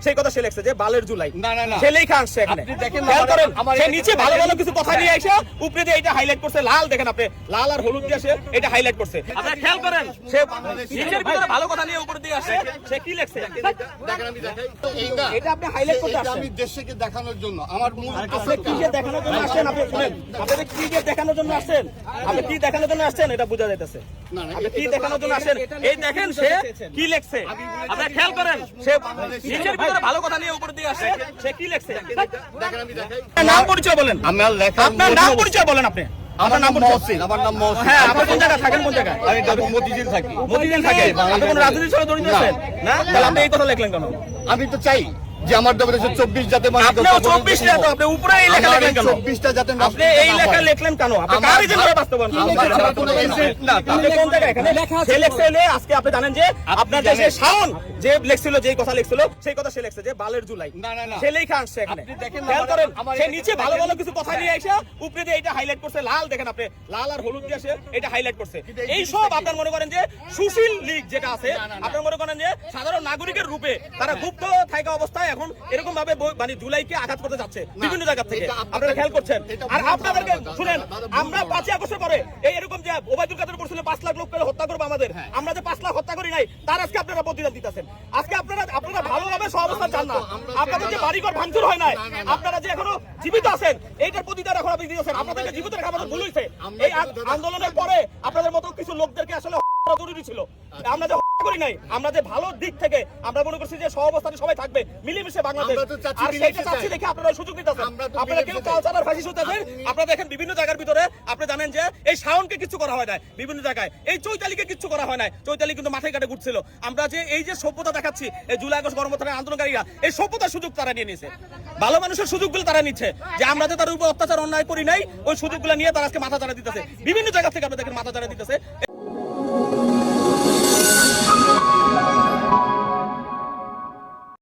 সেই কথা সে লিখছে যে বালের জুলাই সে লেখা আসছে এখানে খেয়াল করেন সে নিচে ভালো ভালো কিছু কথা নিয়ে এসে উপরে দিয়ে এটা হাইলাইট করছে লাল দেখেন আপনি লাল আর হলুদ দিয়ে সে এটা হাইলাইট করছে আপনারা খেয়াল করেন সে নিচের ভিতরে ভালো কথা নিয়ে উপরে দিয়ে আসে সে কি লিখছে দেখেন আমি দেখাই এটা আপনি হাইলাইট করতে আসছেন আমি দেশকে দেখানোর জন্য আমার মূল আপনি কি যে দেখানোর জন্য আসছেন আপনি শুনেন আপনি কি যে দেখানোর জন্য আসছেন আপনি কি দেখানোর জন্য আসছেন এটা বোঝা যাইতেছে আপনি কি দেখানোর জন্য আসেন এই দেখেন সে কি লিখছে আপনারা খেয়াল করেন সে নিচের ভিতরে ভালো কথা নিয়ে উপরে দিয়ে আসে সে কি লিখছে দেখেন আমি দেখাই নাম পরিচয় বলেন আমার লেখা আপনার নাম পরিচয় বলেন আপনি আমার নাম মহসিন আমার নাম মহসিন হ্যাঁ আপনি কোন জায়গায় থাকেন কোন জায়গায় আমি মতিঝিল থাকি মতিঝিল থাকে আপনি কোন রাজনীতির সাথে জড়িত আছেন না তাহলে আপনি এই কথা লিখলেন কেন আমি তো চাই যে আমার দেশে 24 জাতে মানুষ আপনি 24 টা তো আপনি উপরে এই লেখা লিখলেন কেন 24 টা জাতে আপনি এই লেখা লিখলেন কেন আপনি কার এজেন্ডা বাস্তবায়ন আপনি কোন জায়গায় এখানে সে লিখছে আজকে আপনি জানেন যে আপনার দেশে শাওন যে লিখছিল যেই কথা লিখছিল সেই কথা সে লিখছে যে বালের জুলাই সে লেখা আসছে এখানে খেয়াল করেন সে নিচে ভালো ভালো কিছু কথা নিয়ে এসে উপরে দিয়ে এটা হাইলাইট করছে লাল দেখেন আপনি লাল আর হলুদ দিয়ে সে এটা হাইলাইট করছে এই সব আপনার মনে করেন যে সুশীল লীগ যেটা আছে আপনার মনে করেন যে সাধারণ নাগরিকের রূপে তারা গুপ্ত থাকা অবস্থায় এখন এরকম ভাবে মানে জুলাইকে আঘাত করতে যাচ্ছে বিভিন্ন জায়গা থেকে আপনারা খেয়াল করছেন আর আপনাদেরকে শুনেন আমরা 5 আগস্টের পরে এই এরকম যে ওবায়দুল কাদের করছিল 5 লাখ লোককে হত্যা করবে আমাদের আমরা যে 5 লাখ হত্যা করি নাই তার আজকে আপনারা প্রতিদান দিতেছেন আজকে আপনারা ভালোভাবে সহাবস্থান চান না আপনাদের যে বাড়িঘর ভাঙচুর হয় নাই আপনারা যে এখনো জীবিত আছেন এইটার প্রতিদান এখন আপনি দিয়েছেন আপনাদেরকে জীবিত রাখা আমাদের ভুল হয়েছে এই আন্দোলনের পরে আপনাদের মতো কিছু লোকদেরকে আসলে জরুরি ছিল আমরা যে করি নাই আমরা যে ভালো দিক থেকে আমরা মনে করছি যে সহাবস্থানে সবাই থাকবে মিলেমিশে বাংলাদেশ আর সেইটা চাচ্ছি দেখে আপনারা সুযোগ দিতেছেন আপনারা কেউ কালচারাল ফাঁসি শুনতেছেন আপনারা দেখেন বিভিন্ন জায়গার ভিতরে আপনি জানেন যে এই শাওনকে কিছু করা হয় না বিভিন্ন জায়গায় এই চৈতালিকে কিছু করা হয় না চৈতালি কিন্তু মাথায় কাটে ঘুরছিল আমরা যে এই যে সভ্যতা দেখাচ্ছি এই জুলাই আগস্ট গণঅভ্যুত্থানের আন্দোলনকারীরা এই সভ্যতার সুযোগ তারা নিয়ে নিয়েছে ভালো মানুষের সুযোগগুলো তারা নিচ্ছে যে আমরা যে তার উপর অত্যাচার অন্যায় করি নাই ওই সুযোগগুলো নিয়ে তারা আজকে মাথা চাড়া দিতেছে বিভিন্ন জায়গা থেকে আপনি দেখেন মাথা চাড়া দিতেছে